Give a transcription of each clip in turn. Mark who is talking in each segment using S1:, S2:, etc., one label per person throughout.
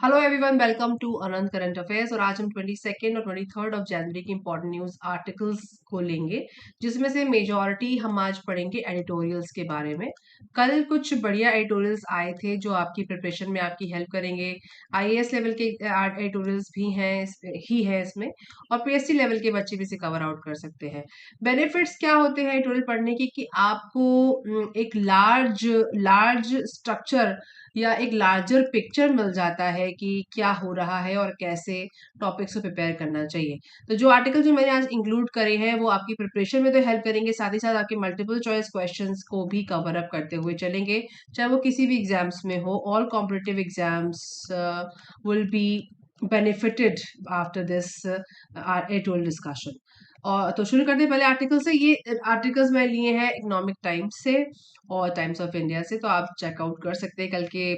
S1: Hello everyone, welcome to Anant current affairs. और आज हम 22 और 23 ऑफ जनवरी की इंपॉर्टेंट न्यूज आर्टिकल्स को लेंगे, जिसमें से मेजॉरिटी हम आज पढ़ेंगे एडिटोरियल्स के बारे में। कल कुछ बढ़िया एडिटोरियल्स आए थे जो आपकी प्रिपरेशन में आपकी हेल्प करेंगे। आईएएस लेवल के एडिटोरियल्स भी हैं ही है इसमें, और पीएससी लेवल के बच्चे भी इसे कवर आउट कर सकते हैं। बेनिफिट्स क्या होते हैं एडिटोरियल पढ़ने की कि आपको एक लार्ज लार्ज स्ट्रक्चर या एक लार्जर पिक्चर मिल जाता है कि क्या हो रहा है और कैसे टॉपिक्स को प्रिपेयर करना चाहिए। तो जो आर्टिकल जो मैंने आज इंक्लूड करे हैं वो आपकी प्रिपरेशन में तो हेल्प करेंगे, साथ ही साथ आपके मल्टीपल चॉइस क्वेश्चंस को भी कवर अप करते हुए चलेंगे, चाहे वो किसी भी एग्जाम्स में हो। All competitive exams will be benefited after this atoll discussion. और तो शुरू करते हैं पहले आर्टिकल से। ये आर्टिकल्स मैं लिए हैं इकोनॉमिक टाइम्स से और टाइम्स ऑफ इंडिया से, तो आप चेकआउट कर सकते हैं। कल के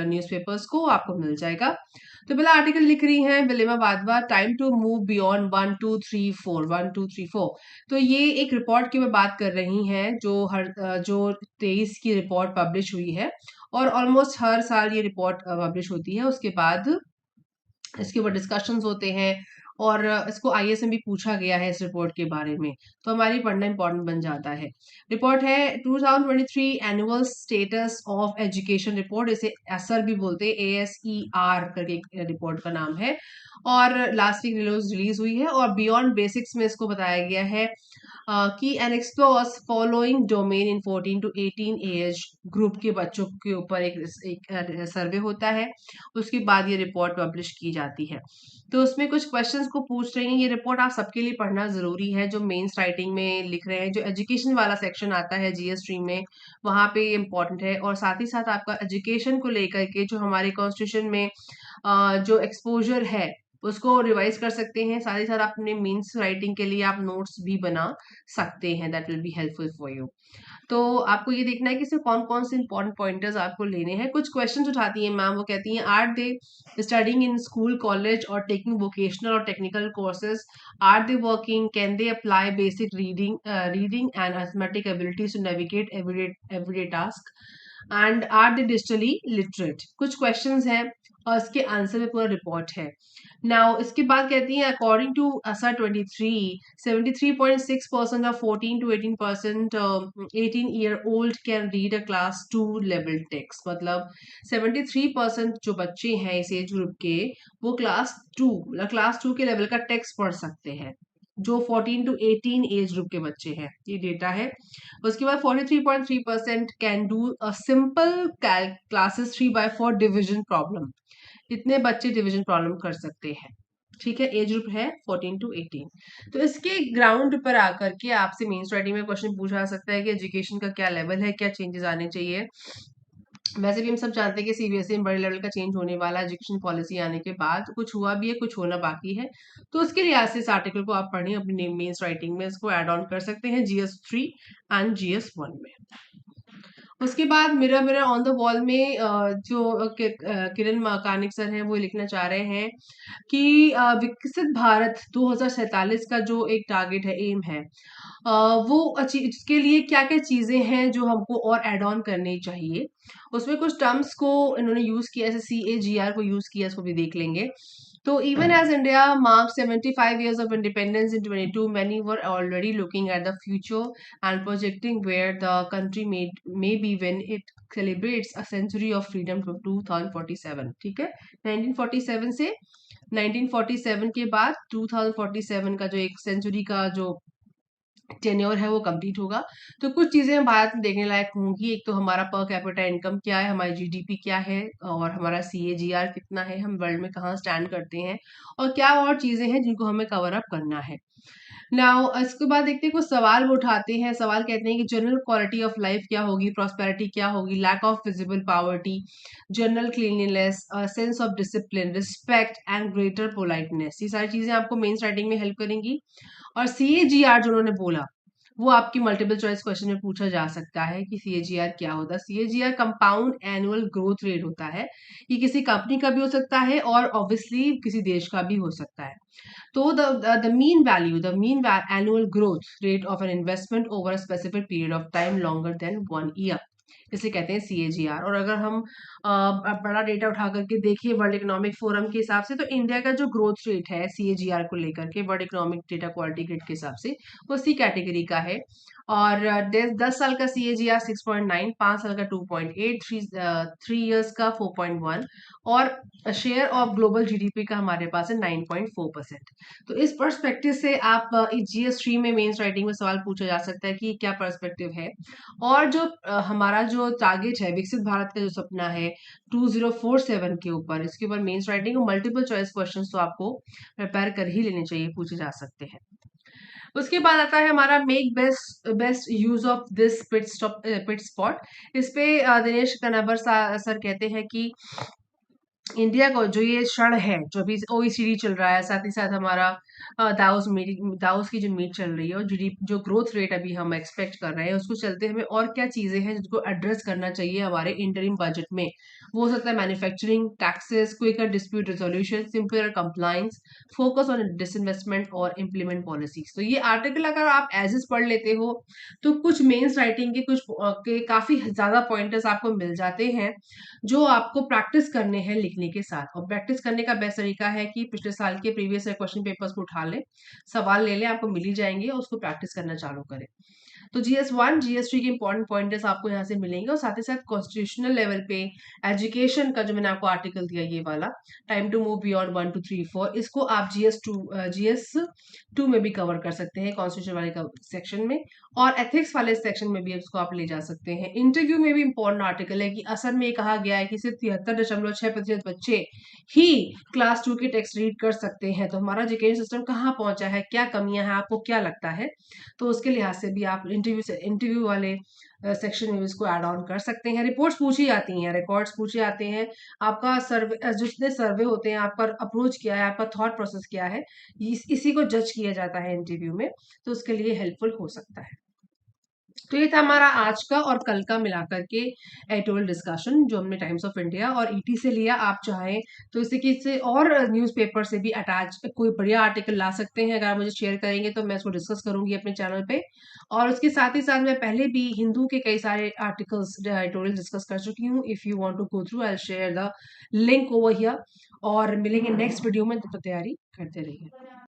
S1: न्यूज़पेपर्स को आपको मिल जाएगा। तो पहला आर्टिकल लिख रही हैं Bilima Wadhwa, time to move beyond 1 2 3 4। तो ये एक रिपोर्ट की मैं बात कर रही हैं जो 23 की रिपोर्ट पब्लिश हुई है, और ऑलमोस्ट हर साल ये रिपोर्ट पब्लिश होती है। उसके बाद इसके ऊपर डिस्कशंस होते हैं, और इसको आईएएस में भी पूछा गया है इस रिपोर्ट के बारे में, तो हमारी पढ़ना इंपॉर्टेंट बन जाता है। रिपोर्ट है 2023 annual status of education report, इसे एसर भी बोलते हैं, ASER करके रिपोर्ट का नाम है, और लास्ट वीक रिलीज हुई है। और बियॉन्ड बेसिक्स में इसको बताया गया है कि an explores following domain in 14 to 18 age group के बच्चों के ऊपर एक सर्वे होता है। उसके बाद ये रिपोर्ट पब्लिश की जाती है। तो उसमें कुछ क्वेश्चंस को पूछ रही हैं। ये रिपोर्ट आप सबके लिए पढ़ना जरूरी है जो मेंस राइटिंग में लिख रहे हैं। जो एजुकेशन वाला सेक्शन आता है जीएस स्ट्रीम में, वहां पे ये इम्पोर्टेंट है। और साथ ही साथ आपका एजुकेशन को लेकर के जो हमारे कॉन्स्टिट्यूशन में जो एक्सपोजर है उसको रिवाइज कर सकते हैं। साथ ही साथ अपने मीन्स राइटिंग के लिए आप नोट्स भी बना सकते हैं, that will be helpful for you. तो आपको ये देखना है कि इसमें कौन कौन से इंपॉर्टेंट पॉइंटर्स आपको लेने हैं। कुछ क्वेश्चंस उठाती हैं मैम, वो कहती हैं, are they studying in school college और टेकिंग वोकेशनल और technical courses? Are they working? Can they apply basic reading and arithmetic abilities to navigate everyday task? And are they digitally literate? कुछ questions हैं और इसके answer में पूरा report है। Now इसके बाद कहती हैं, अकॉर्डिंग टू असर 23, 73.6% of 14 to 18% 18-year-old can read a class 2 level text. मतलब 73% जो बच्चे हैं इस एज ग्रुप के, वो क्लास 2 के लेवल का टेक्स्ट पढ़ सकते हैं, जो 14 to 18 एज ग्रुप के बच्चे हैं। ये डेटा है। उसके बाद 43.3% can do a simple classes 3/4 division problem. इतने बच्चे डिवीजन प्रॉब्लम कर सकते हैं। ठीक है, एज ग्रुप है 14 to 18। तो इसके ग्राउंड पर आकर के आपसे मेंस राइटिंग में क्वेश्चन पूछा जा सकता है कि एजुकेशन का क्या लेवल है, क्या चेंजेस आने चाहिए। वैसे भी हम सब जानते हैं कि सीबीएसई में बड़े लेवल का चेंज होने वाला है एजुकेशन पॉलिसी आने के बाद। कुछ हुआ भी है, कुछ होना बाकी है। तो उसके लिहाज से इस आर्टिकल को आप पढ़ें, अपनी मेंस राइटिंग में इसको ऐड ऑन कर सकते हैं GS3 एंड GS1 में। उसके बाद mirror mirror on the wall में किरण मकानिक सर हैं, वो लिखना चाह रहे हैं कि विकसित भारत 2047 का जो एक टारगेट है, एम है, वो अचीव इसके लिए क्या क्या चीजें हैं जो हमको और एड ऑन करनी चाहिए। उसमें कुछ टर्म्स को इन्होंने यूज किया, जैसे CAGR को यूज किया, इसको भी देख लेंगे। तो even as India marks 75 years of independence in 22, many were already looking at the future and projecting where the country may be when it celebrates a century of freedom to 2047। ठीक है, 1947 से 1947 के बाद 2047 का जो एक सेंचुरी का जो टेन्योर है वो कंप्लीट होगा। तो कुछ चीजें भारत में देखने लायक होंगी। एक तो हमारा पर कैपिटा इनकम क्या है, हमारी GDP क्या है, और हमारा CAGR कितना है, हम वर्ल्ड में कहाँ स्टैंड करते हैं, और क्या और चीजें हैं जिनको हमें कवर अप करना है। नाउ इसके बाद देखते हैं, कुछ सवाल वो उठाते हैं। सवाल कहते हैं कि जनरल क्वालिटी ऑफ लाइफ क्या होगी, प्रॉस्पेरिटी क्या होगी, lack of visible poverty, general cleanliness, sense of discipline, respect and greater politeness. ये सारी चीजें आपको मेंस राइटिंग में हेल्प करेंगी। और CAGR जो उन्होंने बोला, वो आपकी मल्टीपल चॉइस क्वेश्चन में पूछा जा सकता है कि CAGR क्या होता है। CAGR compound annual growth rate होता है। ये किसी कंपनी का भी हो सकता है और ऑब्वियसली किसी देश का भी हो सकता है। तो the mean annual growth rate of an investment over a specific period of time longer than 1 year। इसे कहते हैं CAGR। और अगर हम बड़ा डेटा उठा करके देखिए वर्ल्ड इकोनॉमिक फोरम के हिसाब से, तो इंडिया का जो ग्रोथ रेट है CAGR को लेकर के world economic data quality grid के हिसाब से, वो C कैटेगरी का है। और 10 साल का CAGR 6.9, 5 साल का 2.8, 3 इयर्स का 4.1, और शेयर ऑफ ग्लोबल GDP का हमारे पास है 9.4%। तो इस पर्सपेक्टिव से आप GS3 में मेंस राइटिंग में सवाल पूछा जा सकता है कि क्या पर्सपेक्टिव है। और जो हमारा जो टारगेट है विकसित भारत का जो सपना है 2047 के ऊपर, इसके ऊपर मेंस राइटिंग और मल्टीपल चॉइस क्वेश्चंस तो आपको प्रिपेयर कर ही लेने चाहिए, पूछे जा सकते हैं। उसके बाद आता है हमारा make best best use of this pit spot. इस पे दिनेश कनाबर सर कहते हैं कि इंडिया को जो ये क्षण है, जो अभी OECD चल रहा है, साथ ही साथ हमारा दाउस की जो मीट चल रही है, और जो ग्रोथ रेट अभी हम एक्सपेक्ट कर रहे हैं, उसको चलते हमें और क्या चीजें हैं जिनको एड्रेस करना चाहिए हमारे इंटरिम बजट में। वो हो सकता है manufacturing, taxes, quicker dispute resolution, simpler compliance, focus on disinvestment और इम्प्लीमेंट पॉलिसीज। तो ये आर्टिकल अगर आप एज इज पढ़ लेते हो तो कुछ मेंस राइटिंग के कुछ के काफी ज्यादा पॉइंटर्स आपको मिल जाते हैं, जो आपको प्रैक्टिस करने हैं लिखने के साथ। और प्रैक्टिस करने का बेस्ट तरीका है कि पिछले साल के प्रीवियस क्वेश्चन पेपर्स को उठा लें, सवाल ले लें, आपको मिल ही जाएंगे, और उसको प्रैक्टिस करना चालू करें। तो GS1 GS3 के इंपॉर्टेंट पॉइंटर्स आपको यहाँ से मिलेंगे, और साथ ही साथ कॉन्स्टिट्यूशनल लेवल पे एजुकेशन का जो मैंने आपको आर्टिकल दिया ये वाला, टाइम टू मूव बियॉन्ड 1 2 3 4, इसको आप GS2 में भी कवर कर सकते हैं, कॉन्स्टिट्यूशन वाले सेक्शन में, और एथिक्स वाले सेक्शन में भी इसको आप ले जा सकते हैं। इंटरव्यू में भी इंपॉर्टेंट आर्टिकल है कि असल में कहा गया है कि सिर्फ 73.6% बच्चे ही क्लास 2 के टेक्स्ट रीड कर सकते हैं। तो हमारा एजुकेशन सिस्टम कहाँ पहुंचा है, क्या कमियां हैं, आपको क्या लगता है? तो उसके लिहाज से भी आप इंटरव्यू वाले सेक्शन में इसको ऐड ऑन कर सकते हैं। रिपोर्ट्स पूछी जाती हैं, रिकॉर्ड्स पूछे जाते हैं, आपका सर्वे जितने सर्वे होते हैं, आपका अप्रोच क्या है, आपका थॉट प्रोसेस क्या है, इसी को जज किया जाता है इंटरव्यू में। तो उसके लिए हेल्पफुल हो सकता है। तो ये था हमारा आज का और कल का मिलाकर के एडिटोरियल डिस्कशन, जो हमने टाइम्स ऑफ इंडिया और ET से लिया। आप चाहें तो इसे किसी और न्यूज़पेपर से भी अटैच कोई बढ़िया आर्टिकल ला सकते हैं। अगर आप मुझे शेयर करेंगे तो मैं इसको डिस्कस करूंगी अपने चैनल पे। और उसके साथ ही साथ मैं पहले भी हिंदू के कई सारे आर्टिकल्स एडिटोरियल डिस्कस कर चुकी हूँ। If you want to go through, I share the link over here. और मिलेंगे नेक्स्ट वीडियो में, तब तक तैयारी करते रहिए।